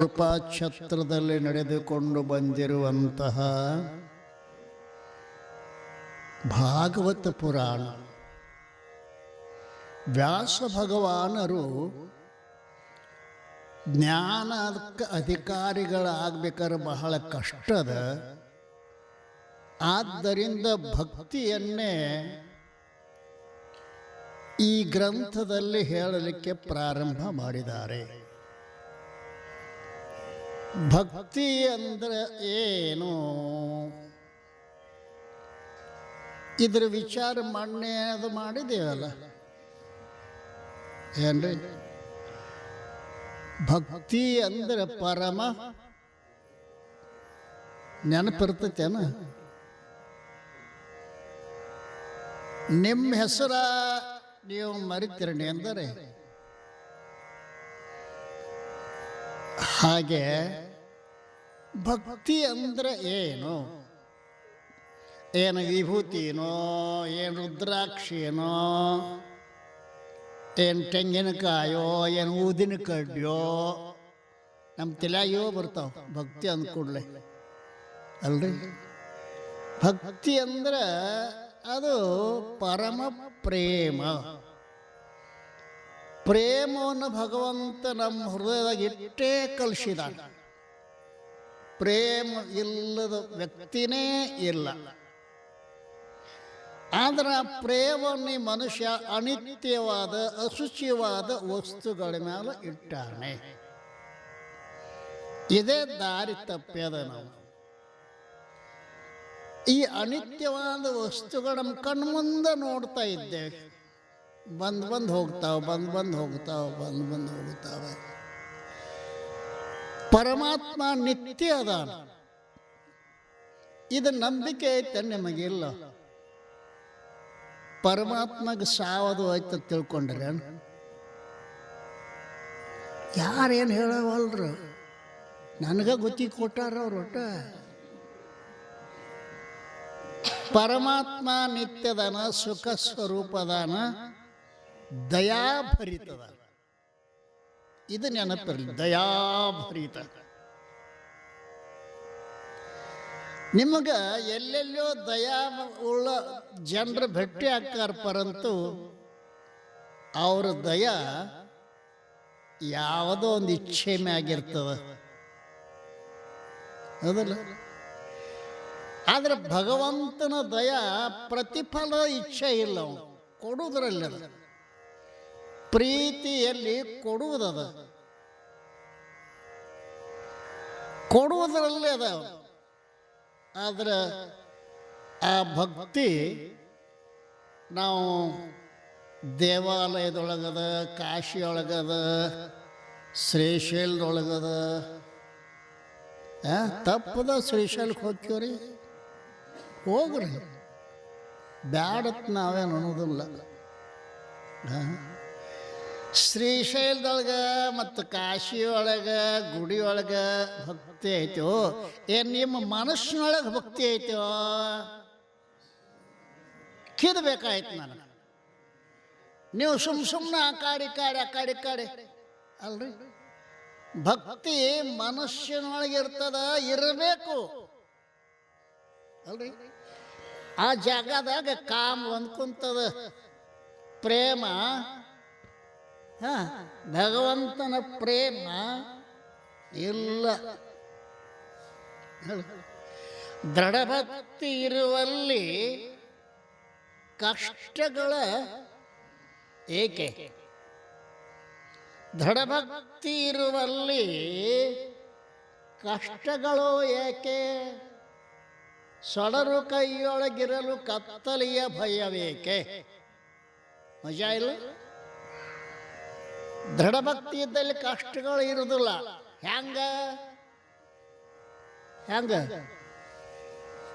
ಕೃಪಾಛತ್ರದಲ್ಲಿ ನಡೆದುಕೊಂಡು ಬಂದಿರುವಂತಹ ಭಾಗವತ ಪುರಾಣ. ವ್ಯಾಸ ಭಗವಾನರು ಜ್ಞಾನಕ್ಕೆ ಅಧಿಕಾರಿಗಳಾಗಬೇಕಾದ್ರೆ ಬಹಳ ಕಷ್ಟದ. ಆದ್ದರಿಂದ ಭಕ್ತಿಯನ್ನೇ ಈ ಗ್ರಂಥದಲ್ಲಿ ಹೇಳಲಿಕ್ಕೆ ಪ್ರಾರಂಭ ಮಾಡಿದ್ದಾರೆ. ಭಕ್ತಿ ಅಂದರೆ ಏನು, ಇದರ ವಿಚಾರ ಮೊನ್ನೆ ಅದು ಮಾಡಿದೇವಲ್ಲ ಏನ್ರಿ. ಭಕ್ತಿ ಅಂದರೆ ಪರಮ ನೆನಪಿರ್ತೈತೇನ? ನಿಮ್ಮ ಹೆಸರ ನೀವು ಮರಿತಿರಣಿ ಅಂದರೆ ಹಾಗೆ ಭಕ್ತಿ ಅಂದರೆ ಏನು? ಏನು ವಿಭೂತಿನೋ, ಏನು ರುದ್ರಾಕ್ಷಿನೋ, ಏನು ತೆಂಗಿನಕಾಯೋ, ಏನು ಊದಿನ ಕಡ್ಡಿಯೋ ನಮ್ಮ ತಲೆಯೋ ಬರ್ತಾವ ಭಕ್ತಿ ಅಂದ್ಕೂಡ್ಲೆ ಅಲ್ರಿ. ಭಕ್ತಿ ಅಂದ್ರೆ ಅದು ಪರಮ ಪ್ರೇಮ. ಪ್ರೇಮವನ್ನು ಭಗವಂತ ನಮ್ಮ ಹೃದಯದಾಗ ಇಟ್ಟೇ ಕಲಿಸಿದ. ಪ್ರೇಮ ಇಲ್ಲದ ವ್ಯಕ್ತಿನೇ ಇಲ್ಲ. ಆದರೆ ಆ ಪ್ರೇಮವನ್ನು ಮನುಷ್ಯ ಅನಿತ್ಯವಾದ ಅಶುಚಿವಾದ ವಸ್ತುಗಳ ಮೇಲೆ ಇಟ್ಟಾನೆ. ಇದೇ ದಾರಿ ತಪ್ಪ್ಯದ. ನಾವು ಈ ಅನಿತ್ಯವಾದ ವಸ್ತುಗಳ ನಮ್ಮ ಕಣ್ಮುಂದೆ ನೋಡ್ತಾ ಇದ್ದೇವೆ. ಬಂದು ಹೋಗ್ತಾವೆ. ಪರಮಾತ್ಮ ನಿತ್ಯ ಅದ. ಇದು ನಂಬಿಕೆ ಐತೆ ನಿಮಗಿಲ್ಲ? ಪರಮಾತ್ಮಗೆ ಸಾವದು ಆಯ್ತು ತಿಳ್ಕೊಂಡ್ರೆ ಯಾರೇನು ಹೇಳವಲ್ರು. ನನಗ ಗೊತ್ತಿ ಕೊಟ್ಟಾರ ಅವ್ರು. ಒಟ್ಟ ಪರಮಾತ್ಮ ನಿತ್ಯದಾನ, ಸುಖ ಸ್ವರೂಪದಾನ, ದಯಾಭರಿತದ. ಇದು ನೆನಪಿರಲಿ, ದಯಾಭರಿತ. ನಿಮಗೆ ಎಲ್ಲೆಲ್ಲೋ ದಯಾ ಉಳ್ಳ ಜನರು ಭೇಟಿ ಆಗ್ತಾರ, ಪರಂತು ಅವ್ರ ದಯ ಯಾವುದೋ ಒಂದು ಇಚ್ಛೆ ಮ್ಯಾಗಿರ್ತದ, ಹೌದಲ್ಲ? ಆದ್ರೆ ಭಗವಂತನ ದಯ ಪ್ರತಿಫಲ ಇಚ್ಛೆ ಇಲ್ಲ, ಅವನು ಕೊಡುವುದರಲ್ಲಿ ಅದ. ಪ್ರೀತಿಯಲ್ಲಿ ಕೊಡುವುದದ, ಕೊಡುವುದರಲ್ಲಿ ಅದ. ಆದ್ರೆ ಆ ಭಕ್ತಿ ನಾವು ದೇವಾಲಯದೊಳಗದ, ಕಾಶಿಯೊಳಗದ, ಶ್ರೀಶೈಲದೊಳಗದ. ತಪ್ಪದ ಶ್ರೀಶೈಲಕ್ಕೆ ಹೋಗ್ತೀವ್ರಿ, ಹೋಗ್ರಿ, ಬ್ಯಾಡತ್ ನಾವೇನು ಅನ್ನೋದಿಲ್ಲ. ಶ್ರೀಶೈಲದೊಳಗೆ ಮತ್ತು ಕಾಶಿಯೊಳಗೆ, ಗುಡಿಯೊಳಗೆ ಭಕ್ತಿ ಐತೋ ಏನು ನಿಮ್ಮ ಮನಸ್ಸಿನೊಳಗೆ ಭಕ್ತಿ ಐತೋ? ಕಿದ್ಬೇಕಾಯ್ತು ನನಗೆ. ನೀವು ಸುಮ್ಮನೆ ಆ ಕಾಡಿ ಅಲ್ರಿ. ಭಕ್ತಿ ಮನುಷ್ಯನೊಳಗೆ ಇರ್ತದ, ಇರಬೇಕು ಅಲ್ರಿ. ಆ ಜಾಗದಾಗ ಕಾಮ ಹೊಂದ್ಕೊಂತದ. ಪ್ರೇಮ, ಭಗವಂತನ ಪ್ರೇಮ ಇಲ್ಲ. ದೃಢಭಕ್ತಿ ಇರುವಲ್ಲಿ ಕಷ್ಟಗಳ ಏಕೆ? ದೃಢಭಕ್ತಿ ಇರುವಲ್ಲಿ ಕಷ್ಟಗಳು ಏಕೆ? ಸೊಡರು ಕೈಯೊಳಗಿರಲು ಕತ್ತಲೆಯ ಭಯವೇಕೆ? ಮಜಾ ಇಲ್ಲ. ದೃಢಭಕ್ತಿ ಇದ್ದಲ್ಲಿ ಕಷ್ಟಗಳು ಇರುವುದಿಲ್ಲ. ಹೆಂಗ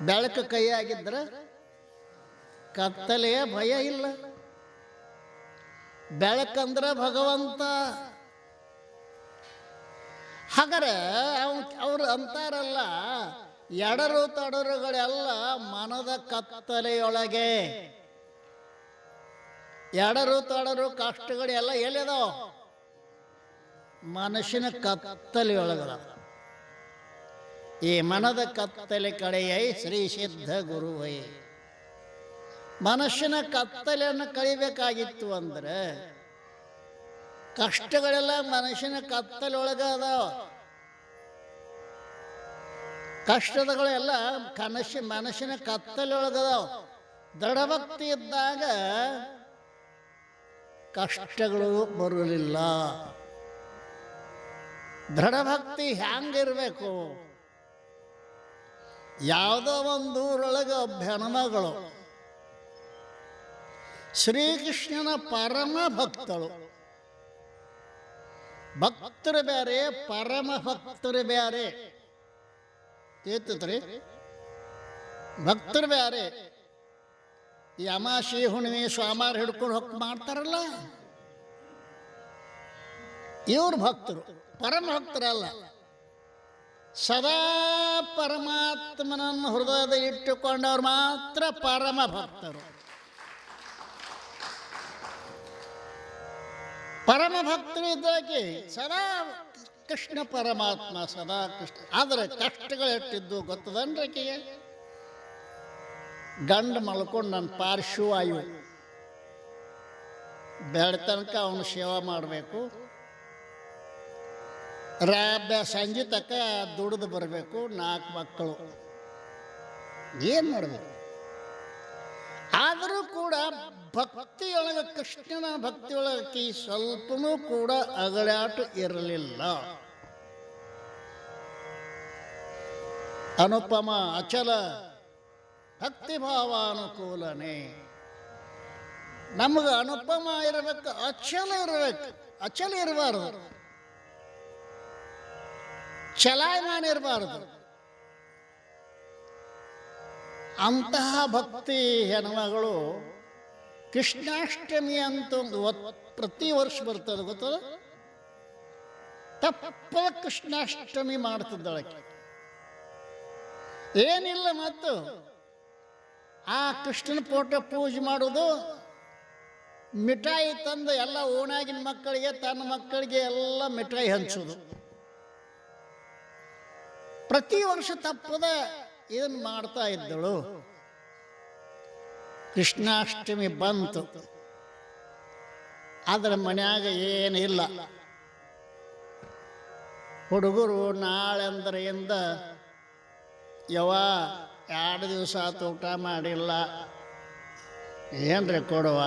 ಬೆಳಕು ಕೈಯಾಗಿದ್ರೆ ಕತ್ತಲೆಯ ಭಯ ಇಲ್ಲ. ಬೆಳಕಂದ್ರೆ ಭಗವಂತ. ಹಾಗಾದ್ರೆ ಅವ್ರು ಅಂತಾರಲ್ಲ, ಎಡರು ತಡರುಗಳೆಲ್ಲ ಮನದ ಕತ್ತಲೆಯೊಳಗೆ. ಎಡರು ತಡರು ಕಷ್ಟಗಳೆಲ್ಲ ಎಲ್ಲಿದಾವ? ಮನಸ್ಸಿನ ಕತ್ತಲೆಯೊಳಗದ. ಈ ಮನದ ಕತ್ತಲೆ ಕಡೆಯೈ ಶ್ರೀ ಸಿದ್ಧ ಗುರುವೈ. ಮನಸ್ಸಿನ ಕತ್ತಲೆಯನ್ನು ಕಳಿಬೇಕಾಗಿತ್ತು ಅಂದರೆ ಕಷ್ಟಗಳೆಲ್ಲ ಮನಸ್ಸಿನ ಕತ್ತಲೊಳಗದ. ಕಷ್ಟಗಳೆಲ್ಲ ಮನಸ್ಸಿನ ಕತ್ತಲೊಳಗದಾವ. ದೃಢಭಕ್ತಿ ಇದ್ದಾಗ ಕಷ್ಟಗಳು ಬರಲಿಲ್ಲ. ದೃಢಭಕ್ತಿ ಹ್ಯಾಂಗಿರ್ಬೇಕು? ಯಾವುದೋ ಒಂದು ಊರೊಳಗೆ ಹೆಣ್ಮಗಳು ಶ್ರೀಕೃಷ್ಣನ ಪರಮ ಭಕ್ತಳು. ಭಕ್ತರು ಬೇರೆ, ಪರಮ ಭಕ್ತರು ಬೇರೆ. ಏತತ್ರಿ? ಭಕ್ತರು ಬೇರೆ. ಈ ಅಮಾಶಿ ಹುಣ್ಣಿಮೆ ಸೋಮವಾರ ಹಿಡ್ಕೊಂಡು ಹೋಗಿ ಮಾಡ್ತಾರಲ್ಲ, ಇವ್ರು ಭಕ್ತರು. ಪರಮ ಭಕ್ತರಲ್ಲ. ಸದಾ ಪರಮಾತ್ಮನನ್ನು ಹೃದಯದ ಇಟ್ಟುಕೊಂಡವ್ರು ಮಾತ್ರ ಪರಮ ಭಕ್ತರು. ಪರಮ ಭಕ್ತರು ಇದ್ದಾಕೆ ಸದಾ ಕೃಷ್ಣ ಪರಮಾತ್ಮ, ಸದಾ ಕೃಷ್ಣ. ಆದರೆ ಕಷ್ಟಗಳು ಎಷ್ಟಿದ್ದು ಗೊತ್ತದನ್ರಿಕೆಗೆ? ಗಂಡು ಮಲ್ಕೊಂಡು ನನ್ನ ಪಾರ್ಶ್ವವಾಯು ಬೆಳ ತನಕ ಅವನು ಸೇವಾ ಮಾಡಬೇಕು. ಸಂಜೆ ತನಕ ದುಡಿದು ಬರಬೇಕು. 4 ಮಕ್ಕಳು ಏನು ಮಾಡಬೇಕು? ಆದರೂ ಕೂಡ ಭಕ್ತಿಯೊಳಗೆ, ಕೃಷ್ಣನ ಭಕ್ತಿಯೊಳಗೆ ಸ್ವಲ್ಪನೂ ಕೂಡ ಅಗಲಾಟ ಇರಲಿಲ್ಲ. ಅನುಪಮ ಅಚಲ ಭಕ್ತಿಭಾವಾನುಕೂಲನೆ. ನಮಗೆ ಅನುಪಮ ಇರಬೇಕು, ಅಚಲ ಇರಬೇಕು. ಅಚಲ ಇರಬಾರ್ದು, ಚಲಾಯಮಾನ ಇರಬಾರ್ದು. ಅಂತಹ ಭಕ್ತಿ ಹೆಣ್ಮಗಳು ಕೃಷ್ಣಾಷ್ಟಮಿ ಅಂತ ಪ್ರತಿ ವರ್ಷ ಬರ್ತದೆ, ಗೊತ್ತದ? ತಪ್ಪ ಕೃಷ್ಣಾಷ್ಟಮಿ ಮಾಡ್ತಿದ್ದಳಕ್ಕೆ ಏನಿಲ್ಲ. ಮತ್ತು ಆ ಕೃಷ್ಣನ ಫೋಟೋ ಪೂಜೆ ಮಾಡೋದು, ಮಿಠಾಯಿ ತಂದು ಎಲ್ಲ ಓಣಾಗಿನ ಮಕ್ಕಳಿಗೆ, ತನ್ನ ಮಕ್ಕಳಿಗೆ ಎಲ್ಲ ಮಿಠಾಯಿ ಹಂಚೋದು. ಪ್ರತಿ ವರ್ಷ ತಪ್ಪದ ಇದನ್ನು ಮಾಡ್ತಾ ಇದ್ದಳು. ಕೃಷ್ಣಾಷ್ಟಮಿ ಬಂತು, ಆದರೆ ಮನ್ಯಾಗ ಏನಿಲ್ಲ. ಹುಡುಗರು ನಾಳೆ ಅಂದ್ರೆಯಿಂದ ಯವ 2 ದಿವಸ ಆತು ಊಟ ಮಾಡಿಲ್ಲ, ಏನ್ರೆ ಕೊಡವ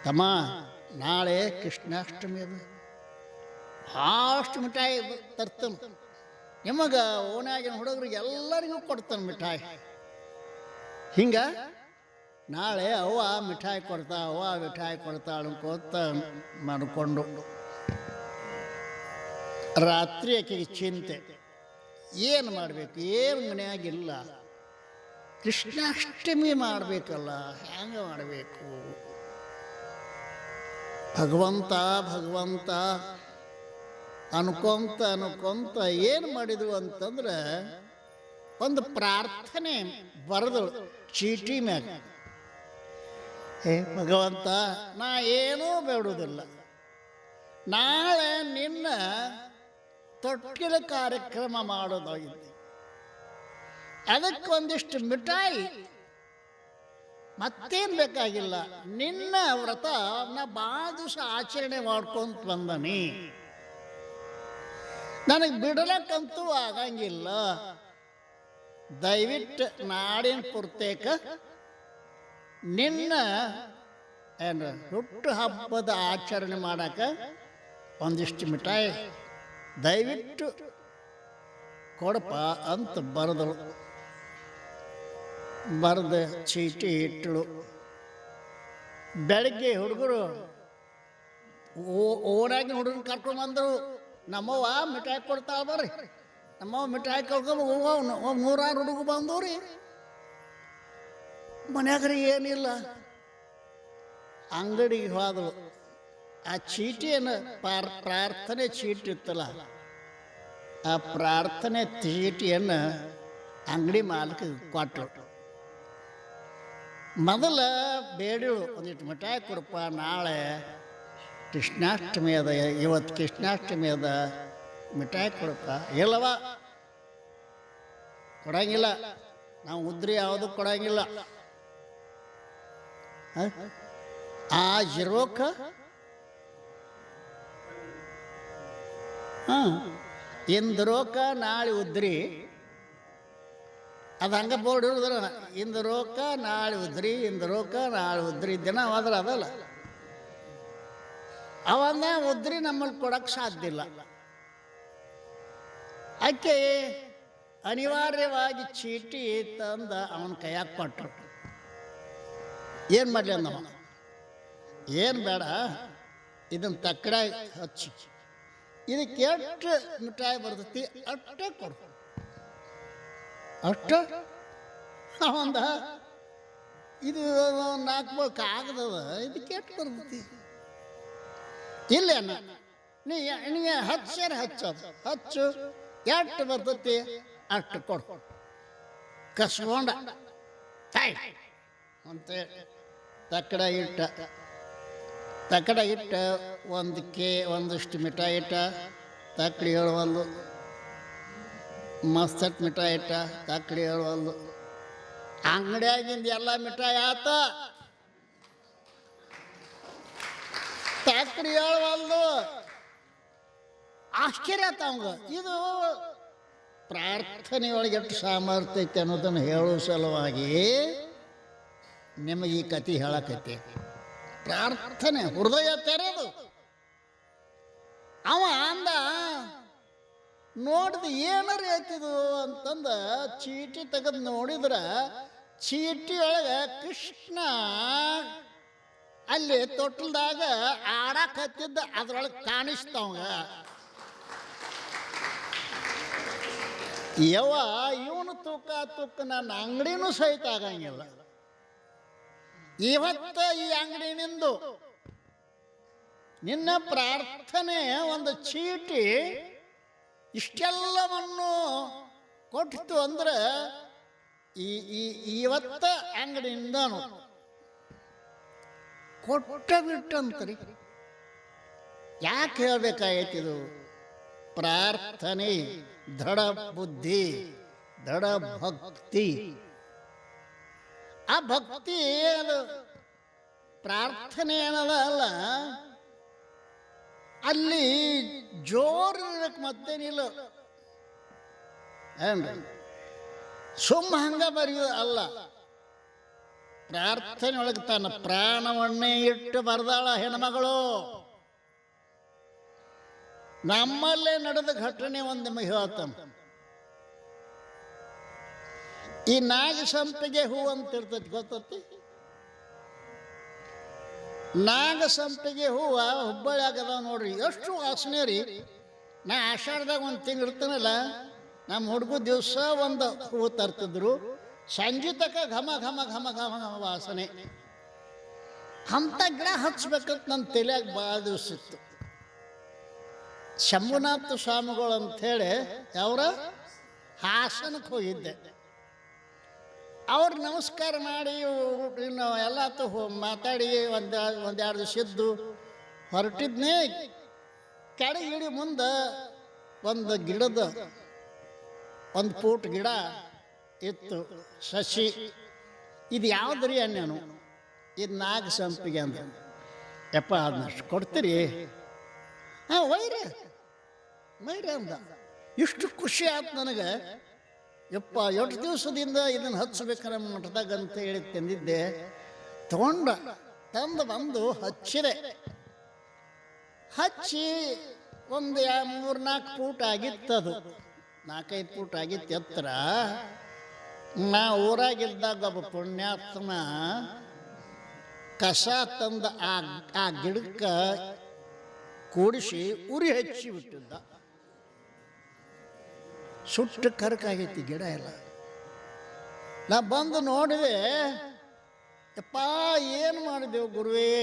ತಮ್ಮ, ನಾಳೆ ಕೃಷ್ಣಾಷ್ಟಮಿ ಅದು, ಅಷ್ಟು ಮಿಠಾಯಿ ತರ್ತಾನೆ. ನಿಮಗೆ ಓಣ್ಯಾಗಿನ ಹುಡುಗರಿಗೆ ಎಲ್ಲರಿಗೂ ಕೊಡ್ತಾನೆ ಮಿಠಾಯಿ. ಹಿಂಗೆ ನಾಳೆ ಅವ್ವ ಮಿಠಾಯಿ ಕೊಡ್ತಾಳು ಅನ್ಕೋತ ಮಾಡಿಕೊಂಡು ರಾತ್ರಿ ಆಕೆಗೆ ಚಿಂತೆ, ಏನು ಮಾಡಬೇಕು, ಏನು ಮನೆಯಾಗಿಲ್ಲ, ಕೃಷ್ಣಾಷ್ಟಮಿ ಮಾಡಬೇಕಲ್ಲ, ಹೆಂಗೆ ಮಾಡಬೇಕು? ಭಗವಂತ ಅನ್ಕೊಂತ ಏನು ಮಾಡಿದ್ರು ಅಂತಂದ್ರೆ, ಒಂದು ಪ್ರಾರ್ಥನೆ ಬರೆದಳು ಚೀಟಿ ಮ್ಯಾಗ. ಹೇ ಭಗವಂತ, ನಾ ಏನೂ ಬೇಡುವುದಿಲ್ಲ, ನಾಳೆ ನಿನ್ನ ತೊಟ್ಟಿಲ ಕಾರ್ಯಕ್ರಮ ಮಾಡೋದಾಗಿದೆ, ಅದಕ್ಕೆ ಒಂದಿಷ್ಟು ಮಿಠಾಯಿ, ಮತ್ತೇನು ಬೇಕಾಗಿಲ್ಲ. ನಿನ್ನ ವ್ರತ ನಾ ಭಾಳ ದಿವಸ ಆಚರಣೆ ಮಾಡ್ಕೊಂತ ಬಂದನಿ, ನನಗೆ ಬಿಡಲಕ್ಕಂತೂ ಆಗಂಗಿಲ್ಲ. ದಯವಿಟ್ಟು ನಾಡಿನ ಪೂರ್ತೇಕ ನಿನ್ನ ಹುಟ್ಟು ಹಬ್ಬದ ಆಚರಣೆ ಮಾಡಾಕ ಒಂದಿಷ್ಟು ಮಿಠಾಯಿ ದಯವಿಟ್ಟು ಕೊಡಪ್ಪ ಅಂತ ಬರೆದಳು. ಬರೆದ ಚೀಟಿ ಇಟ್ಟಳು. ಬೆಳಗ್ಗೆ ಹುಡುಗರು ಓಡಾಗಿ ಹುಡುಗರು ಕರ್ಕೊಂಡು ಬಂದರು. ನಮ್ಮವ್ವ ಮಿಠಾಯಿ ಕೊಡ್ತಾಳೆ ಬರ್ರಿ, ನಮ್ಮವ್ವ ಮಿಠಾಯಿ ಕರ್ಕೊಂಡು 100 ಹುಡುಗರು ಬಂದವ್ರಿ. ಮನ್ಯಾಗ್ರಿ ಏನಿಲ್ಲ, ಅಂಗಡಿಗೆ ಹೋದಳು. ಆ ಚೀಟಿಯನ್ನು ಪ್ರಾರ್ಥನೆ ಚೀಟಿ ಇತ್ತಲ್ಲ, ಆ ಪ್ರಾರ್ಥನೆ ಚೀಟಿಯನ್ನು ಅಂಗಡಿ ಮಾಲೀಕ ಕೊಟ್ಟಳು. ಮೊದಲ ಬೇಡಳು, ಒಂದಿಟ್ಟು ಮಿಠಾಯಿ ಕೊಡಪ್ಪ, ನಾಳೆ ಕೃಷ್ಣಾಷ್ಟಮಿ ಅದ, ಇವತ್ತು ಕೃಷ್ಣಾಷ್ಟಮಿ ಅದ, ಮಿಠಾಯಿ ಕೊಡಪ್ಪ. ಇಲ್ಲವ, ಕೊಡಂಗಿಲ್ಲ. ನಾವು ಉದ್ರಿ ಯಾವುದು ಕೊಡಂಗಿಲ್ಲ. ಆ ಜಿರೋಕ ಇಂದು ರೋಕ ನಾಳೆ ಉದ್ರಿ, ಅದು ಹಂಗೆ ಬೋರ್ಡ್ ಇರುದ್ರ, ಇಂದು ರೋಕ ನಾಳೆ ಉದ್ರಿ, ಇಂದು ರೋಕ ನಾಳೆ ಉದ್ರಿ ದಿನ ಹೋದ್ರೆ ಅದಲ್ಲ. ಅವನ್ನ ಉದ್ರಿ ನಮ್ಮಲ್ಲಿ ಕೊಡಕ್ಕೆ ಸಾಧ್ಯ ಇಲ್ಲ. ಆಕೆ ಅನಿವಾರ್ಯವಾಗಿ ಚೀಟಿ ತಂದ ಅವನ ಕೈಯಾಗ ಕೊಟ್ಟರು. ಏನು ಮಾಡಲಿ ಅಂದವ, ಏನು ಬೇಡ, ಇದನ್ನು ತಕ್ಕಡ ಹಚ್ಚಿ, ಇದಕ್ಕೆ ಎಷ್ಟು ಮಿಠಾಯಿ ಬರ್ತೈತಿ ಅಷ್ಟೇ ಕೊಡು. ಅಷ್ಟ ಅವಂದ ಇದು 4 ಕಾಗದದ, ಇದಕ್ಕೆ ಎಷ್ಟು ಬರ್ತೈತಿ? ಇಲ್ಲ ನೀ ಹಚ್ಚಾರ ಹಚ್ಚೋದು, ಹಚ್ಚು, ಎಷ್ಟು ಬರ್ತೈತಿ ಅಷ್ಟು ಕೊಡು. ಕಸ್ಕೊಂಡ ತಾಯಿ ಅಂತೇಳಿ ತಕ್ಕಡ ಇಟ್ಟ ಒಂದಿಷ್ಟು ಮಿಠಾಯಿ ಇಟ್ಟ, ತಕ್ಕಡಿ ಹೇಳುವಲ್ಲು. ಮಸ್ತಟ್ ಮಿಠಾಯಿ ಇಟ್ಟ, ತಕ್ಕಡಿ ಹೇಳುವಲ್ಲು. ಅಂಗಡಿಯಾಗಿಂದ ಎಲ್ಲ ಮಿಠಾಯಿ ಆತ, ತಕ್ಕಡಿ ಹೇಳುವಲ್ದು. ಆಶ್ಚರ್ಯ ಆತ ಅವಂಗ. ಇದು ಪ್ರಾರ್ಥನೆಯೊಳಗೆ ಎಷ್ಟು ಸಾಮರ್ಥ್ಯ ಐತೆ ಅನ್ನೋದನ್ನು ಹೇಳೋ ಸಲುವಾಗಿ ನಿಮಗೆ ಈ ಕತೆ ಹೇಳಕೈತಿ. ಪ್ರಾರ್ಥನೆ ಹೃದಯ ತೆರೆದು ಅವ ಅಂದ, ನೋಡಿದ ಏನಾರ ಹೇಳ್ತಿದ್ವು ಅಂತಂದ ಚೀಟಿ ತೆಗೆದು ನೋಡಿದ್ರ, ಚೀಟಿಯೊಳಗೆ ಕೃಷ್ಣ ಅಲ್ಲಿ ತೊಟ್ಲದಾಗ ಆಡಕ್ಕೆ ಹತ್ತಿದ್ದ, ಅದ್ರೊಳಗೆ ಕಾಣಿಸ್ತಾವಂಗ. ಇವನು ತೂಕ ನನ್ನ ಅಂಗಡಿನೂ ಸಹಿತ ಆಗಂಗಿಲ್ಲ. ಇವತ್ತ ಈ ಅಂಗಡಿ ನಿಂದು, ನಿನ್ನ ಪ್ರಾರ್ಥನೆ ಒಂದು ಚೀಟಿ ಇಷ್ಟೆಲ್ಲವನ್ನು ಕೊಟ್ಟಿತು ಅಂದ್ರೆ ಇವತ್ತ ಅಂಗಡಿಯಿಂದನು ಕೊಟ್ಟ ಬಿಟ್ಟಂತರಿ. ಯಾಕೆ ಹೇಳ್ಬೇಕಾಯ್ತಿದು? ಪ್ರಾರ್ಥನೆ ದೃಢ ಬುದ್ಧಿ, ದೃಢ ಭಕ್ತಿ. ಆ ಭಕ್ತಿ ಅದು ಪ್ರಾರ್ಥನೆ ಏನದ ಅಲ್ಲ, ಅಲ್ಲಿ ಜೋರು ಇರಕ್ಕೆ ಮತ್ತೇನಿಲ್ಲ. ಏನ್ರಿ ಸುಮ್ಮ ಹಂಗ ಬರೆಯೋದು ಅಲ್ಲ. ಪ್ರಾರ್ಥನೆ ಒಳಗೆ ತನ್ನ ಪ್ರಾಣವನ್ನೇ ಇಟ್ಟು ಬರೆದಾಳ ಹೆಣ್ಮಗಳು. ನಮ್ಮಲ್ಲೇ ನಡೆದ ಘಟನೆ ಒಂದು ನಿಮಗೆ ಹೇಳ್ತಾನೆ. ಈ ನಾಗ ಸಂಪಿಗೆ ಹೂ ಅಂತ ಇರ್ತೈತಿ, ಗೊತ್ತತಿ? ನಾಗ ಸಂಪಿಗೆ ಹೂವ ಹುಬ್ಬಳ್ಳಿ ಆಗದ ನೋಡ್ರಿ, ಎಷ್ಟು ವಾಸನೆ ರೀ. ನಾ ಆಷಾಢದಾಗ ಒಂದು ತಿಂಗಳು ಇರ್ತಾನಲ್ಲ, ನಮ್ಮ ಹುಡುಗ ದಿವಸ ಒಂದು ಹೂವು ತರ್ತಿದ್ರು. ಸಂಜೆ ತಕ ಘಮ ಘಮ ಘಮ ಘಮ ಘಮ ವಾಸನೆ. ಅಂಥ ಗಿಡ ಹಚ್ಬೇಕಂತ ನನ್ನ ತಲೆಯಾಗ ಭಾಳ ದಿವಸ ಇತ್ತು. ಶಂಭುನಾಥ ಸ್ವಾಮಿಗಳು ಅಂಥೇಳಿ ಅವರ ಹಾಸನಕ್ಕೆ ಹೋಗಿದ್ದೆ. ಅವ್ರು ನಮಸ್ಕಾರ ಮಾಡಿ ಇನ್ನು ಎಲ್ಲ ಮಾತಾಡಿ ಒಂದೆರಡು ದಿವಸ ಇದ್ದು ಹೊರಟಿದ್ನೇ. ಕೆಳಗಿಡಿ ಮುಂದೆ ಒಂದು ಗಿಡದ ಒಂದು ಫೂಟ್ ಗಿಡ ಇತ್ತು, ಸಸಿ. ಇದು ಯಾವುದ್ರಿ ಅನ್ಯಾನು? ಇದು ನಾಗ ಸಂಪಿಗೆ ಅಂದ. ಯಪ್ಪ ಅದನ್ನಷ್ಟು ಕೊಡ್ತೀರಿ? ಹಾಂ ಒಯ್ರಿ ಅಂದ. ಇಷ್ಟು ಖುಷಿ ಆಯ್ತು ನನಗೆ. ಯಪ್ಪ ಎಷ್ಟು ದಿವಸದಿಂದ ಇದನ್ನು ಹಚ್ಚಬೇಕು ನಮ್ಮ ಮಠದಾಗ ಅಂತ ಹೇಳಿ ತಂದಿದ್ದೆ. ತಂದು ಬಂದು ಹಚ್ಚಿದೆ. ಹಚ್ಚಿ ಒಂದು 3-4 ಫೂಟ್ ಆಗಿತ್ತದು, 4-5 ಫೂಟ್ ಆಗಿತ್ತು ಎತ್ತರ. ನಾ ಊರಾಗಿದ್ದಾಗ ಒಬ್ಬ ಪುಣ್ಯಾತ್ಮ ಕಸ ತಂದ ಆ ಗಿಡಕ್ಕೆ ಕೂಡಿಸಿ ಉರಿ ಹಚ್ಚಿ ಬಿಟ್ಟಿದ್ದ. ಸುಟ್ಟು ಕರಕಾಗೈತಿ ಗಿಡ ಎಲ್ಲ. ನಾ ಬಂದು ನೋಡಿದೆ, ಯಪ್ಪ ಏನು ಮಾಡಿದೆವು ಗುರುವೇ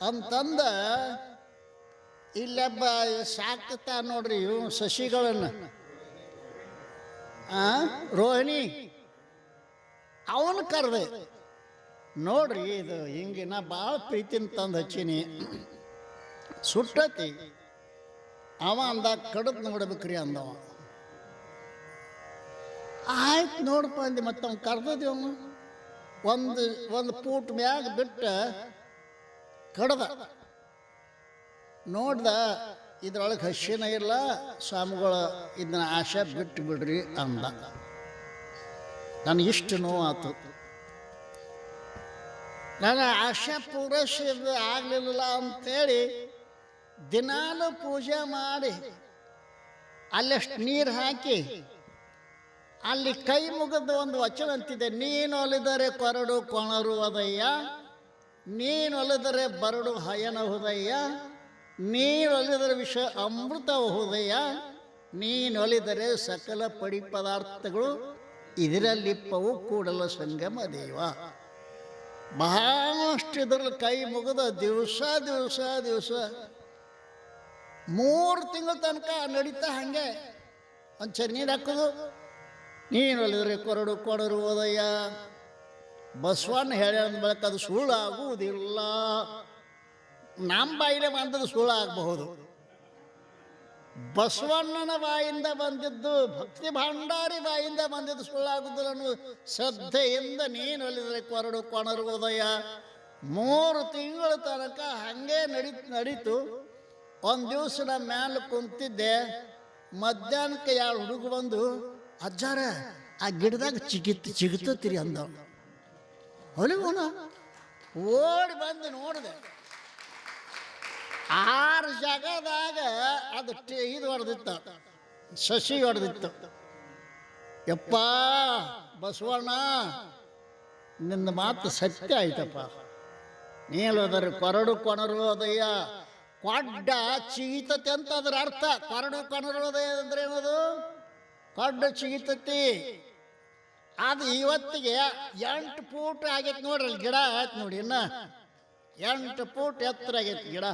ಅಂತಂದ. ಇಲ್ಲೊಬ್ಬ ಸಾಕ್ತಾ ನೋಡ್ರಿ ಇವು ಸಸಿಗಳನ್ನು, ರೋಹಿಣಿ, ಅವನು ಕರೆದೆ. ನೋಡ್ರಿ ಇದು ಹಿಂಗೆ ನಾ ಭಾಳ ಪ್ರೀತಿನ ತಂದು ಹಚ್ಚೀನಿ, ಸುಟ್ಟತಿ. ಅವ ಅಂದಾಗ ಕಡದ್ ನೋಡ್ಬೇಕ್ರಿ ಅಂದವ. ಆಯ್ತು ನೋಡಪ್ಪ ಅಂದೆ. ಮತ್ತೆ ಅವ್ನು ಕರ್ದದಿ. ಅವನು ಒಂದು ಪೂಟ್ ಮ್ಯಾಗ ಬಿಟ್ಟ ಕಡ್ದ. ನೋಡ್ದ, ಇದ್ರೊಳಗೆ ಹಸಿನ ಇಲ್ಲ, ಸ್ವಾಮಿಗಳು ಇದನ್ನ ಆಶೆ ಬಿಟ್ಟು ಬಿಡ್ರಿ ಅಂದ. ನನಗಿಷ್ಟು ನೋವಾತು. ನನ್ನ ಆಶೆ ಪೂರೈಸಿದ ಆಗಲಿಲ್ಲ ಅಂತೇಳಿ ದಿನಾಲು ಪೂಜೆ ಮಾಡಿ ಅಲ್ಲಷ್ಟು ನೀರು ಹಾಕಿ ಅಲ್ಲಿ ಕೈ ಮುಗಿದ ಒಂದು ವಚನ ಅಂತಿದೆ, ನೀನು ಒಲಿದರೆ ಕೊರಡು ಕೊಣರು ಅದಯ್ಯ, ನೀನು ಒಲಿದರೆ ಬರಡು ಹಯನ ಹುದಯ್ಯ, ನೀನು ಒಲಿದರೆ ವಿಷ ಅಮೃತ ಹುದಯ್ಯ, ನೀನು ಒಲಿದರೆ ಸಕಲ ಪಡಿ ಪದಾರ್ಥಗಳು ಇದರಲ್ಲಿಪ್ಪವು ಕೂಡಲ ಸಂಗಮ ದೇವ. ಬಹಳಷ್ಟು ಇದರಲ್ಲಿ ಕೈ ಮುಗಿದ ದಿವಸ 3 ತಿಂಗಳ ತನಕ ನಡೀತಾ. ಹಾಗೆ ಒಂದು ಚರಿ ನೀರು ಹಾಕೋದು, ನೀನು ಒಲಿದರೆ ಕೊರಡು ಕೊಡರು ಓದಯ್ಯ. ಬಸವಣ್ಣ ಹೇಳ ಬಳಕ ಅದು ಸುಳ್ಳಾಗುವುದಿಲ್ಲ. ನಮ್ಮ ಬಾಯಿಲೆ ಬಂದದ್ದು ಸುಳ್ಳಾಗಬಹುದು. ಬಸವಣ್ಣನ ಬಾಯಿಂದ ಬಂದಿದ್ದು, ಭಕ್ತಿ ಭಂಡಾರಿ ಬಾಯಿಂದ ಬಂದಿದ್ದು ಸುಳ್ಳಾಗುದಿಲ್ಲ ಅನ್ನೋ ಶ್ರದ್ಧೆಯಿಂದ ನೀನು ಒಲಿದರೆ ಕೊರಡು ಕೊಣರು ಓದಯ್ಯ. 3 ತಿಂಗಳ ತನಕ ಹಾಗೆ ನಡೀತು. ಒಂದು ದಿವಸ ನಮ್ಮ ಮ್ಯಾಲೆ ಕುಂತಿದ್ದೆ. ಮಧ್ಯಾಹ್ನಕ್ಕೆ 2 ಹುಡುಗ ಬಂದು, ಅಜ್ಜಾರ ಆ ಗಿಡದಾಗ ಚಿಗುತ್ತೀರಿ ಅಂದವ್. ಹೊಲಿಗೋಣ ಓಡಿ ಬಂದು ನೋಡಿದೆ. 6 ಜಾಗದಾಗ ಅದು ಇದು ಹೊಡೆದಿತ್ತು, ಸಸಿ ಹೊಡೆದಿತ್ತು. ಯಪ್ಪ ಬಸವಣ್ಣ, ನಿನ್ನ ಮಾತು ಸತ್ಯ ಆಯ್ತಪ್ಪ. ನೀಲೋದರೆ ಕೊರಡು ಕೊಣರೋದಯ್ಯ. ಕೊಡ್ಡ ಚಿಗಿತತಿ ಅಂತ ಅದ್ರ ಅರ್ಥ. ಕೊರಡು ಕೊಣರೋದಯ ಅಂದ್ರೆ ಏನದು? ಕೊಡ್ಡ ಚಿಗಿತತಿ. ಅದು ಇವತ್ತಿಗೆ 8 ಫೂಟ್ ಆಗೈತೆ ನೋಡ್ರಿ. ಗಿಡ ಆಯ್ತು ನೋಡಿ, ಇನ್ನ 8 ಫೂಟ್ ಎತ್ತರ ಆಗೈತಿ ಗಿಡ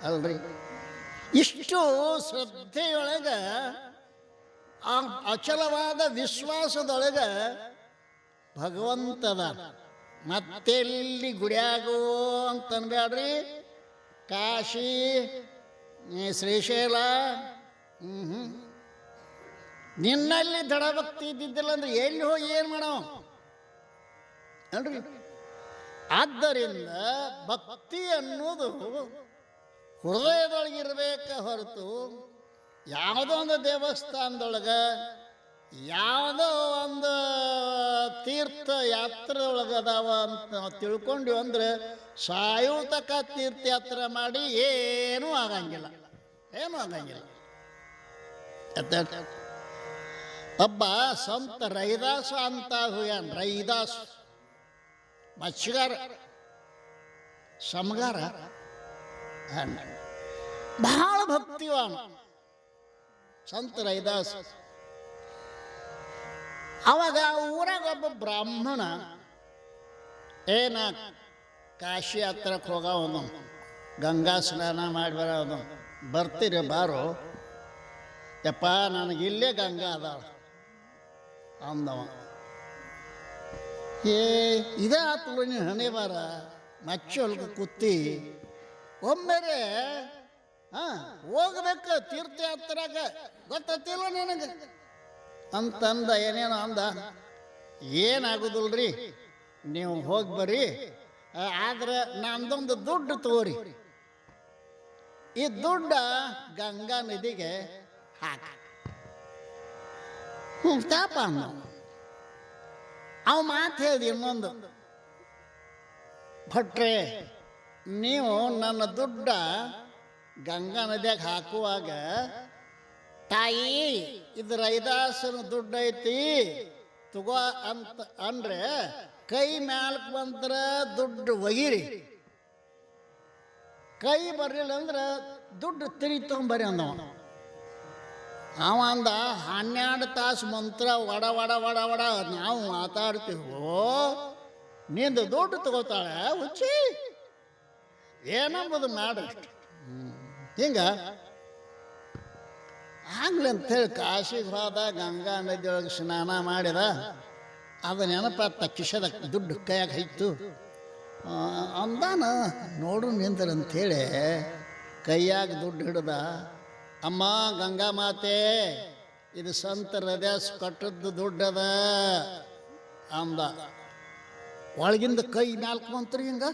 ಅಲ್ರಿ. ಇಷ್ಟು ಶ್ರದ್ಧೆಯೊಳಗೆ, ಆ ಅಚಲವಾದ ವಿಶ್ವಾಸದೊಳಗ ಭಗವಂತದ. ಮತ್ತೆಲ್ಲಿ ಗುಡಿಯಾಗೋ ಅಂತ ಅನ್ಬೇಡ್ರಿ. ಕಾಶಿ, ಶ್ರೀಶೈಲ, ನಿನ್ನಲ್ಲಿ ದೃಢ ಭಕ್ತಿ ಇದ್ದಿದ್ದಿಲ್ಲ ಅಂದ್ರೆ ಎಲ್ಲಿ ಹೋಗಿ ಏನು ಮಾಡೋ ಅಲ್ರಿ. ಆದ್ದರಿಂದ ಭಕ್ತಿ ಅನ್ನೋದು ಹೃದಯದೊಳಗಿರ್ಬೇಕ ಹೊರತು ಯಾವುದೋ ಒಂದು ದೇವಸ್ಥಾನದೊಳಗೆ, ಯಾವುದೋ ಒಂದು ತೀರ್ಥ ಯಾತ್ರೆದೊಳಗೆ ಅದಾವ ಅಂತ ನಾವು ತಿಳ್ಕೊಂಡ್ವಿ ಅಂದ್ರೆ ಸಾಯುತಕ ತೀರ್ಥಯಾತ್ರೆ ಮಾಡಿ ಏನೂ ಆಗಂಗಿಲ್ಲ. ಒಬ್ಬ ಸಂತ ರೈದಾಸ ಅಂತ ಹೋಗ್ಯಾನ. ರೈದಾಸ್ ಮತ್ಸ್ಯಗಾರ, ಸಮಗಾರ, ಬಹಳ ಭಕ್ತಿವಾನ ಸಂತ ರೈದಾಸ್. ಅವಾಗ ಊರಾಗ ಒಬ್ಬ ಬ್ರಾಹ್ಮಣ, ಏನ ಕಾಶಿ ಹತ್ರಕ್ಕೆ ಹೋಗವನು, ಗಂಗಾ ಸ್ನಾನ ಮಾಡಿ ಬರೋನು, ಬರ್ತೀರಿ ಬಾರೋ ಯಪ್ಪ, ನನಗಿಲ್ಲೇ ಗಂಗಾ ಅದಾವ ಅಂದವ. ಇದೇ ಆತು ನೀನು ಹಣೆ ಬಾರ. ಮಚ್ಚಿ ಹೊಲ್ಗೆ ಕೂತಿ ಒಮ್ಮೆರೆ ಹೋಗ್ಬೇಕು ತೀರ್ಥಯಾತ್ರಾಗ, ಗೊತ್ತಿಲ್ಲ ನನಗೆ ಅಂತಂದ. ಏನೇನು ಅಂದ, ಏನಾಗುದಿಲ್ರಿ ನೀವು ಹೋಗಿ ಬರ್ರಿ, ಆದ್ರೆ ನಂದೊಂದು ದುಡ್ಡು ತಗೋರಿ, ಈ ದುಡ್ಡ ಗಂಗಾ ನದಿಗೆ ಹಾಕ. ತಾಪ ಅನ್ನ ಅವ ಮಾತು ಹೇಳಿದ ಇನ್ನೊಂದು, ಭಟ್ರೆ ನೀವು ನನ್ನ ದುಡ್ಡ ಗಂಗಾ ನದಿಯಾಗ ಹಾಕುವಾಗ, ತಾಯಿ ಇದು ರೈದಾಸನ ದುಡ್ಡು ಐತಿ ತಗೋ ಅಂತ ಅಂದ್ರೆ ಕೈ ಮ್ಯಾಲಕ್ ಬಂದ್ರ ದುಡ್ಡು ಒಗಿರಿ, ಕೈ ಬರ್ಲಿಲ್ಲ ಅಂದ್ರೆ ದುಡ್ಡು ತಿರಿ ತಗೊಂಬರಿ ಅಂದವ. ಅವ ಅಂದ, 12 ತಾಸು ಮಂತ್ರ ವಡ ವಡ ವಡ ವಡ ನಾವು ಮಾತಾಡ್ತೀವೋ, ನಿಂದು ದುಡ್ಡು ತಗೋತಾಳೆ ಹುಚ್ಚಿ, ಏನಂಬುದು ಮಾಡ್ರಿ. ಹಿಂಗ ಆಗ್ಲಿ ಅಂತೇಳಿ ಕಾಶಿಗೆ ಹೋದ, ಗಂಗಾ ನದಿಯೊಳಗೆ ಸ್ನಾನ ಮಾಡಿದ. ಅದು ನೆನಪಾತ ಕಿಶದ ದುಡ್ಡು ಕೈಯಾಗ ಐತು ಅಂದಾನ ನೋಡು ನಿಂದ್ರಂಥೇಳಿ ಕೈಯಾಗ ದುಡ್ಡು ಹಿಡ್ದ. ಅಮ್ಮ ಗಂಗಾ ಮಾತೆ, ಇದು ಸಂತ ಹೃದಯ ಕಟ್ಟದ್ದು ದುಡ್ಡದ ಅಂದ. ಒಳಗಿಂದ ಕೈ ಮ್ಯಾಲ್ಕ್ ಬಂತ್ರಿ, ಹಿಂಗ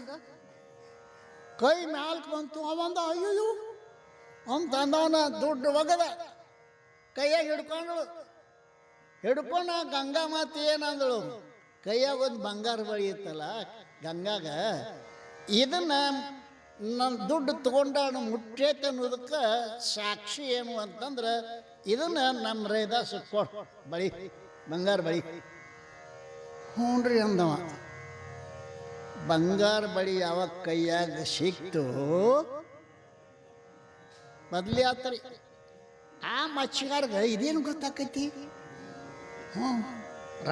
ಕೈ ಮ್ಯಾಲ್ಕ್ ಬಂತು. ಅವಂದ ಅಯ್ಯೋ ಅಂತ ಅಂದವನ ದುಡ್ಡು ಒಗದ ಕೈಯಾಗ ಹಿಡ್ಕೊಂಡ ಗಂಗಾ ಮಾತೆ ಏನಂದಳು, ಕೈಯಾಗ ಒಂದು ಬಂಗಾರ ಬಳಿ ಇತ್ತಲ್ಲ ಗಂಗಾಗ, ಇದನ್ನ ನನ್ನ ದುಡ್ಡು ತಗೊಂಡಾನು ಮುಟ್ಟೈತೆ ಅನ್ನೋದಕ್ಕೆ ಸಾಕ್ಷಿ ಏನು ಅಂತಂದ್ರೆ ಇದನ್ನ ನಮ್ಮ ರೈದಾಸ್ ಕೊಡು ಬಳಿ, ಬಂಗಾರ ಬಳಿ. ಹ್ಞೂ ರೀ ಅಂದವ. ಬಂಗಾರ ಬಳಿ ಯಾವಾಗ ಕೈಯಾಗ ಸಿಕ್ತು ಬದ್ಲಿ ಆತರಿ. ಆ ಮಚ್ಚಿಗಾರ್ಗ ಇದೇನು ಗೊತ್ತಾಕೈತಿ, ಹ್ಞೂ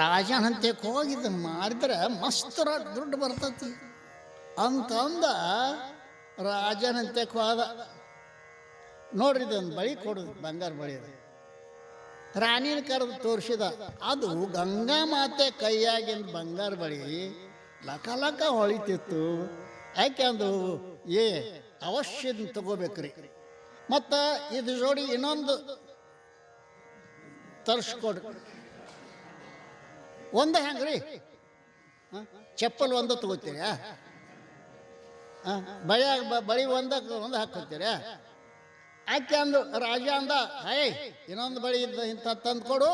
ರಾಜನಂತೆಗೆ ಹೋಗಿದ್ದು ಮಾಡಿದ್ರೆ ಮಸ್ತ್ ದುಡ್ಡು ಬರ್ತೈತಿ ಅಂತಂದ ರಾಜನಂತೆಗೆ ಹೋದ. ನೋಡ್ರಿ ಇದೊಂದು ಬಳಿ ಕೊಡು, ಬಂಗಾರ ಬಳಿ ಅದು. ರಾಣಿನ ಕರೆದು ತೋರಿಸಿದ. ಅದು ಗಂಗಾ ಮಾತೆ ಕೈಯಾಗಿಂದ ಬಂಗಾರ ಬಳಿ ಲಕ ಲಕ ಹೊಳಿತಿತ್ತು. ಯಾಕೆ ಅಂದು ಅವಶ್ಯ ತಗೋಬೇಕ್ರಿ. ಮತ್ತು ಇದು ಜೋಡಿ ಇನ್ನೊಂದು ತರಿಸ್ಕೊಡ್ರಿ. ಒಂದೇ ಹೆಂಗ್ರಿ, ಚಪ್ಪಲ್ ಒಂದು ತಗೋತೀರ, ಬಳಿ ಒಂದು ಹಾಕೋತೀರ. ಆಕೆ ಅಂದು ರಾಜ ಅಂದ, ಇನ್ನೊಂದು ಬಳಿ ಇದ್ದ ಇಂಥ ತಂದ್ಕೊಡು,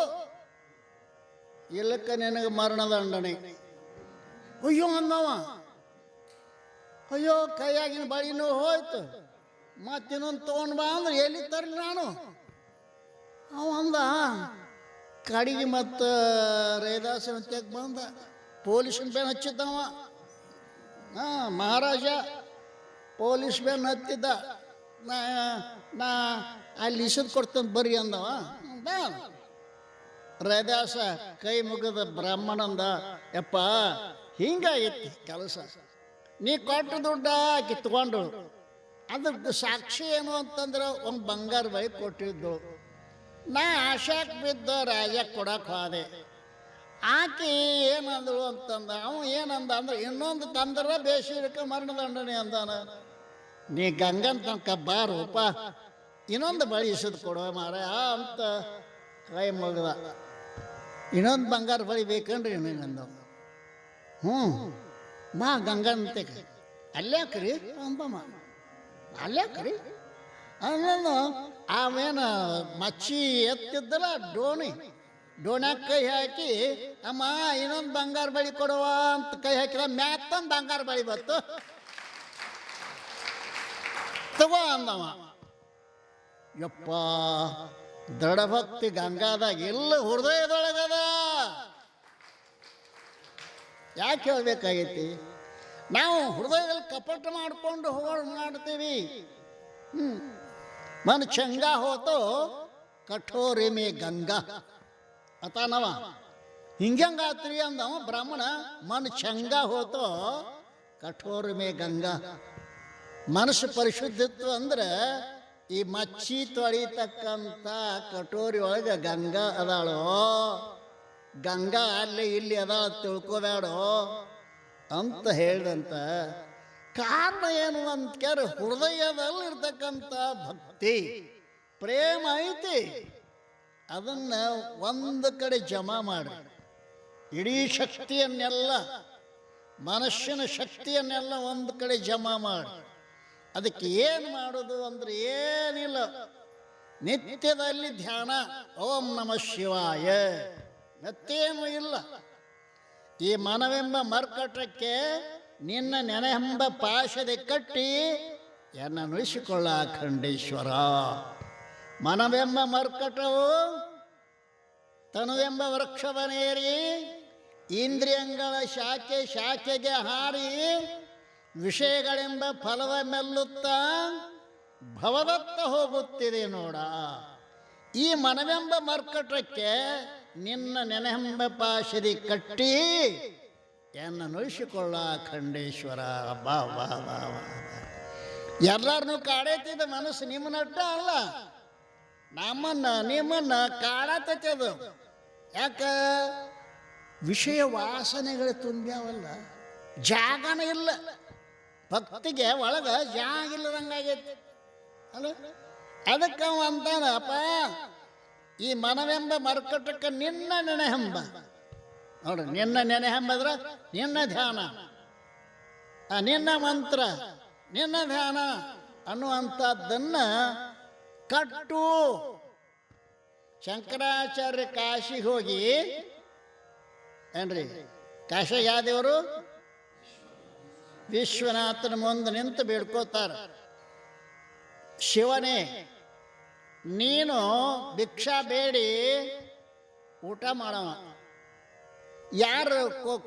ಇಲ್ಲಕ್ಕ ನಿನಗೆ ಮರಣದಂಡನೆ. ಅಯ್ಯೋ ಅಂದವ. ಅಯ್ಯೋ ಕೈಯಾಗಿನ ಬಳಿನೂ ಹೋಯ್ತು, ಮತ್ತಿನ್ನೊಂದು ತೊಗೊಂಡು ಬಾ ಅಂದ್ರೆ ಎಲ್ಲಿ ತರಲಿ ನಾನು. ಅವ ಅಂದ ಕಡಿಗೆ ಮತ್ತು ರೈದಾಸ ಅಂತ್ಯಕ್ಕೆ ಬಂದ. ಪೊಲೀಸನ ಬೇನ್ ಹಚ್ಚಿದ್ದವ. ಮಹಾರಾಜ ಪೊಲೀಸ್ ಬೇನ್ ಹತ್ತಿದ್ದ. ನಾ ಅಲ್ಲಿ ಇಸದ್ ಕೊಡ್ತಂತ ಬರ್ರಿ ಅಂದವ. ರೈದಾಸ ಕೈ ಮುಗಿದ ಬ್ರಾಹ್ಮಣಂದ, ಯಪ್ಪ ಹಿಂಗಾಗಿತ್ತು ಕೆಲಸ, ನೀ ಕೊಟ್ಟು ದುಡ್ಡ ಕಿತ್ಕೊಂಡು ಅದ್ರದ್ದು ಸಾಕ್ಷಿ ಏನು ಅಂತಂದ್ರೆ ಒಂದು ಬಂಗಾರ ಬಳಿ ಕೊಟ್ಟಿದ್ದು. ನಾ ಆಶಾಕ್ ಬಿದ್ದ ರಾಜ ಕೊಡಕ್ಕೆ ಹೋದೆ. ಆಕೆ ಏನಂದಳು ಅಂತಂದ. ಅವ ಏನಂದ ಅಂದ್ರೆ ಇನ್ನೊಂದು ತಂದ್ರೆ ಬೇಸಿಗೆ ಮರಣದಂಡನೆ ಅಂದಾನ. ನೀ ಗಂಗನ್ ತನಕ ಬಾರೂಪ, ಇನ್ನೊಂದು ಬಳಿ ಇಸದ್ ಕೊಡುವ ಮಾರ ಅಂತ ಕೈ ಮುಗ್ದ. ಇನ್ನೊಂದು ಬಂಗಾರ ಬಳಿ ಬೇಕನ್ರಿ ನೀನಂದವ. ಹ್ಞೂ ಮಾ ಗಂಗಂತೆ ಅಲ್ಯಾಕ್ರಿ ಅಂಬಮ್ಮ, ಅಲ್ಯಾಕ್ರಿ ಅನ್ನೋನು. ಅವೇನು ಮಚ್ಚಿ ಎತ್ತಿದ್ದಲ್ಲ ಡೋಣ್ಯಾಗ ಕೈ ಹಾಕಿ, ಅಮ್ಮ ಇನ್ನೊಂದು ಬಂಗಾರ ಬಳಿ ಕೊಡುವ ಅಂತ ಕೈ ಹಾಕಿದ. ಮ್ಯಾತ್ತೊಂದು ಬಂಗಾರ ಬಳಿ ಬತ್ತು, ತಗೋ ಅಂದವ. ಯಪ್ಪ ದೃಢಭಕ್ತಿ ಗಂಗಾದಾಗ ಎಲ್ಲ ಹೃದಯದೊಳಗದ. ಯಾಕೆ ಹೇಳ್ಬೇಕಾಗೈತಿ? ನಾವು ಹೃದಯದಲ್ಲಿ ಕಪಟ ಮಾಡಿಕೊಂಡು ಮಾಡ್ತೀವಿ. ಮನ್ ಚಂಗಾ ಹೋತೋ ಕಠೋರೆ ಮೇ ಗಂಗಾ ಅತಾನವ. ಹಿಂಗಂಗಾತ್ರಿ ಅಂದವ ಬ್ರಾಹ್ಮಣ. ಮನ್ ಚಂಗಾ ಹೋತೋ ಕಠೋರೆ ಮೇ ಗಂಗಾ. ಮನಸ್ಸು ಪರಿಶುದ್ಧತ್ವ ಅಂದ್ರೆ ಈ ಮಚ್ಚಿ ತೊಳಿತಕ್ಕಂಥ ಕಟೋರಿ ಒಳಗೆ ಗಂಗಾ ಅದಾಳೋ, ಗಂಗಾ ಅಲ್ಲಿ ಇಲ್ಲಿ ಅದಾಳ ತಿಳ್ಕೋಬೇಡೋ ಅಂತ ಹೇಳಿದಂತ. ಕಾರಣ ಏನು ಅಂತ ಕೇಳಿ ಹೃದಯದಲ್ಲಿರ್ತಕ್ಕಂಥ ಭಕ್ತಿ ಪ್ರೇಮ ಐತಿ, ಅದನ್ನ ಒಂದು ಕಡೆ ಜಮಾ ಮಾಡಿ ಇಡೀ ಶಕ್ತಿಯನ್ನೆಲ್ಲ, ಮನುಷ್ಯನ ಶಕ್ತಿಯನ್ನೆಲ್ಲ ಒಂದು ಕಡೆ ಜಮಾ ಮಾಡಿ. ಅದಕ್ಕೆ ಏನು ಮಾಡೋದು ಅಂದ್ರೆ ಏನಿಲ್ಲ, ನಿತ್ಯದಲ್ಲಿ ಧ್ಯಾನ, ಓಂ ನಮಃ ಶಿವಾಯ, ಮತ್ತೇನು ಇಲ್ಲ. ಈ ಮನವೆಂಬ ಮರ್ಕಟಕ್ಕೆ ನಿನ್ನ ನೆನೆಯೆಂಬ ಪಾಶದೆ ಕಟ್ಟಿ ಎನ್ನ ನುಡಿಸಿಕೊಳ್ಳ ಖಂಡೇಶ್ವರ. ಮನವೆಂಬ ಮರ್ಕಟವು ತನುವೆಂಬ ವೃಕ್ಷವನೇರಿ ಇಂದ್ರಿಯಗಳ ಶಾಖೆಗೆ ಹಾರಿ ವಿಷಯಗಳೆಂಬ ಫಲವ ಮೆಲ್ಲುತ್ತಾ ಭವದತ್ತ ಹೋಗುತ್ತಿದೆ ನೋಡ. ಈ ಮನವೆಂಬ ಮರ್ಕಟಕ್ಕೆ ನಿನ್ನ ನೆನೆಯೆಂಬ ಪಾಶದಿ ಕಟ್ಟಿ ಎನ್ನ ನುಡಿಸಿಕೊಳ್ಳ ಖಂಡೇಶ್ವರ. ಬಾ ಬಾ ಬಾ ಬಾ. ಎಲ್ಲರನ್ನೂ ಕಾಡೈತಿದ ಮನಸ್ಸು, ನಿಮ್ಮನ್ನಟ್ಟ ಅಲ್ಲ, ನಿಮ್ಮನ್ನ ಕಾಡತೈತಿ ಅದು. ಯಾಕ? ವಿಷಯ ವಾಸನೆಗಳು ತುಂಬ್ಯಾವಲ್ಲ, ಜಾಗನ ಇಲ್ಲ. ಭಕ್ತಿಗೆ ಒಳಗೆ ಜಾಗ ಇಲ್ಲದಂಗಾಗೈತಿ ಅಲ್ಲ. ಅದಕ್ಕೆ ಅವ ಅಂತಾನ, ಅಪ್ಪ ಈ ಮನವೆಂಬ ಮರ್ಕಟಕ್ಕೆ ನಿನ್ನ ನೆನೆಹೆಂಬ. ನೋಡ್ರಿ, ನಿನ್ನ ನೆನೆಹೆಂಬಂದ್ರೆ ನಿನ್ನ ಧ್ಯಾನ, ನಿನ್ನ ಮಂತ್ರ, ನಿನ್ನ ಧ್ಯಾನ ಅನ್ನುವಂಥದ್ದನ್ನ ಕಟ್ಟು. ಶಂಕರಾಚಾರ್ಯ ಕಾಶಿಗೆ ಹೋಗಿ ಏನ್ರಿ, ಕಾಶಿ ಯಾದೇವರು ವಿಶ್ವನಾಥನ ಮುಂದೆ ನಿಂತು ಬೇಡ್ಕೋತಾರ, ಶಿವನೇ ನೀನು ಭಿಕ್ಷಾ ಬೇಡಿ ಊಟ ಮಾಡವ, ಯಾರು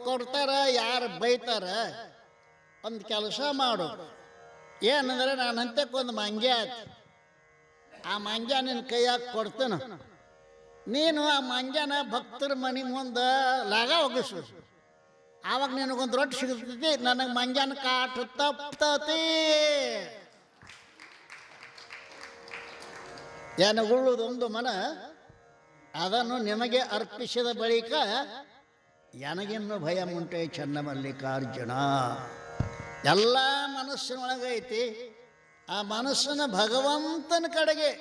ಕೊಡ್ತಾರ ಯಾರು ಬೈತಾರ, ಒಂದು ಕೆಲಸ ಮಾಡು. ಏನಂದ್ರೆ ನಾನು ಅಂತ್ಯಕ್ಕೊಂದು ಮಂಗ್ಯ ಆಯ್ತು, ಆ ಮಂಗ್ಯ ನಿನ್ನ ಕೈಯಾಗ ಕೊಡ್ತೇನೆ, ನೀನು ಆ ಮಂಗ್ಯನ ಭಕ್ತರ ಮನೆ ಮುಂದೆ ಲಾಗ ಒಗಿಸು, ಆವಾಗ ನಿನಗೊಂದು ರೊಟ್ಟಿ ಸಿಗ್ತೈತಿ, ನನಗೆ ಮಂಗ್ಯನ ಕಾಟು ತಪ್ತತಿ. ಏನಗುಳ್ಳುದೊಂದು ಮನ, ಅದನ್ನು ನಿಮಗೆ ಅರ್ಪಿಸಿದ ಬಳಿಕ ನನಗಿನ್ನು ಭಯ ಮುಂಟೆ ಚನ್ನಮಲ್ಲಿಕಾರ್ಜುನ. ಎಲ್ಲ ಮನಸ್ಸಿನೊಳಗೈತಿ, ಆ ಮನಸ್ಸನ್ನ ಭಗವಂತನ ಕಡೆಗೆ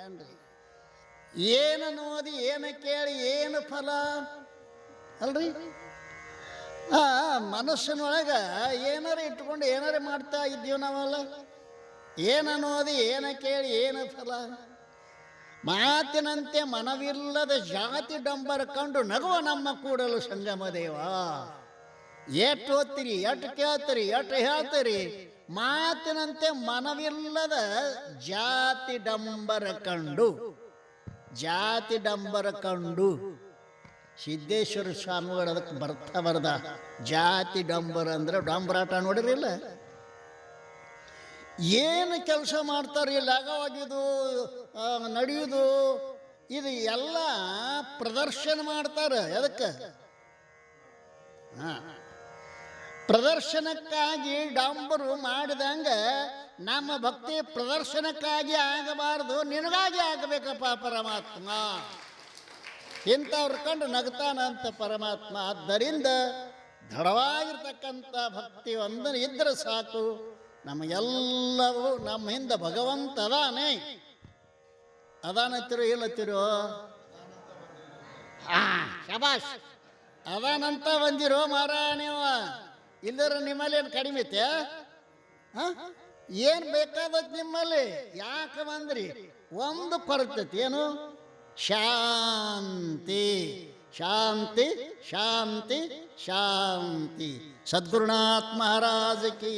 ಏನ್ರಿ. ಏನು ನೋಡಿ ಏನು ಕೇಳಿ ಏನು ಫಲ ಅಲ್ರಿ. ಆ ಮನಸ್ಸಿನೊಳಗೆ ಏನಾರ ಇಟ್ಕೊಂಡು ಏನಾರ ಮಾಡ್ತಾ ಇದ್ದೀವಿ ನಾವಲ್ಲ. ಏನನ್ನೋದಿ ಏನ ಕೇಳಿ ಏನು ಫಲ. ಮಾತಿನಂತೆ ಮನವಿಲ್ಲದ ಜಾತಿ ಡಂಬರ ಕಂಡು ನಗುವ ನಮ್ಮ ಕೂಡಲು ಸಂಗಮ ದೇವ. ಎಷ್ಟು ಓದ್ತೀರಿ, ಎಟ್ಟು ಕೇಳ್ತೀರಿ, ಎಟ್ಟು ಹೇಳ್ತೀರಿ, ಮಾತಿನಂತೆ ಮನವಿಲ್ಲದ ಜಾತಿ ಡಂಬರ ಕಂಡು, ಜಾತಿ ಡಂಬರ ಕಂಡು. ಸಿದ್ದೇಶ್ವರ ಸ್ವಾಮಿಗಳು ಅದಕ್ಕೆ ಬರ್ದ ಜಾತಿ ಡಂಬರ ಅಂದ್ರೆ ಡಂಬರಾಟ ನೋಡಿರಿಲ್ಲ. ಏನು ಕೆಲಸ ಮಾಡ್ತಾರೆ, ಲಗವಾಗಿದು ನಡೆಯುವುದು, ಇದು ಎಲ್ಲ ಪ್ರದರ್ಶನ ಮಾಡ್ತಾರೆ. ಅದಕ್ಕೆ ಪ್ರದರ್ಶನಕ್ಕಾಗಿ ಡಂಬರು ಮಾಡಿದಂಗ ನಮ್ಮ ಭಕ್ತಿ ಪ್ರದರ್ಶನಕ್ಕಾಗಿ ಆಗಬಾರದು, ನಿನಗಾಗಿ ಆಗಬೇಕಪ್ಪ ಪರಮಾತ್ಮ. ಇಂಥವ್ರ ಕಂಡು ನಗ್ತಾನಂತ ಪರಮಾತ್ಮ. ಆದ್ದರಿಂದ ದೃಢವಾಗಿರ್ತಕ್ಕಂಥ ಭಕ್ತಿ ಒಂದನ್ನು ಇದ್ರೆ ಸಾಕು, ನಮಗೆಲ್ಲವೂ ನಮ್ಮ ಹಿಂದೆ ಭಗವಂತ ಅದಾನೆ. ಅದಾನತ್ತಿರೋ ಇಲ್ಲತ್ತಿರೋ, ಶಬಾಷ್, ಅದಾನಂತ ಬಂದಿರೋ ಮಾರ ನೀವು. ಇಲ್ಲರ ನಿಮ್ಮಲ್ಲಿ ಏನು ಕಡಿಮೆ ಐತೆ? ಏನು ಬೇಕಾದತ್ ನಿಮ್ಮಲ್ಲಿ? ಯಾಕೆ ಬಂದ್ರಿ? ಒಂದು ಕೊರತೈತಿ, ಏನು? ಶಾಂತಿ, ಶಾಂತಿ, ಶಾಂತಿ, ಶಾಂತಿ. ಸದ್ಗುರುನಾಥ ಮಹಾರಾಜ್ ಕಿ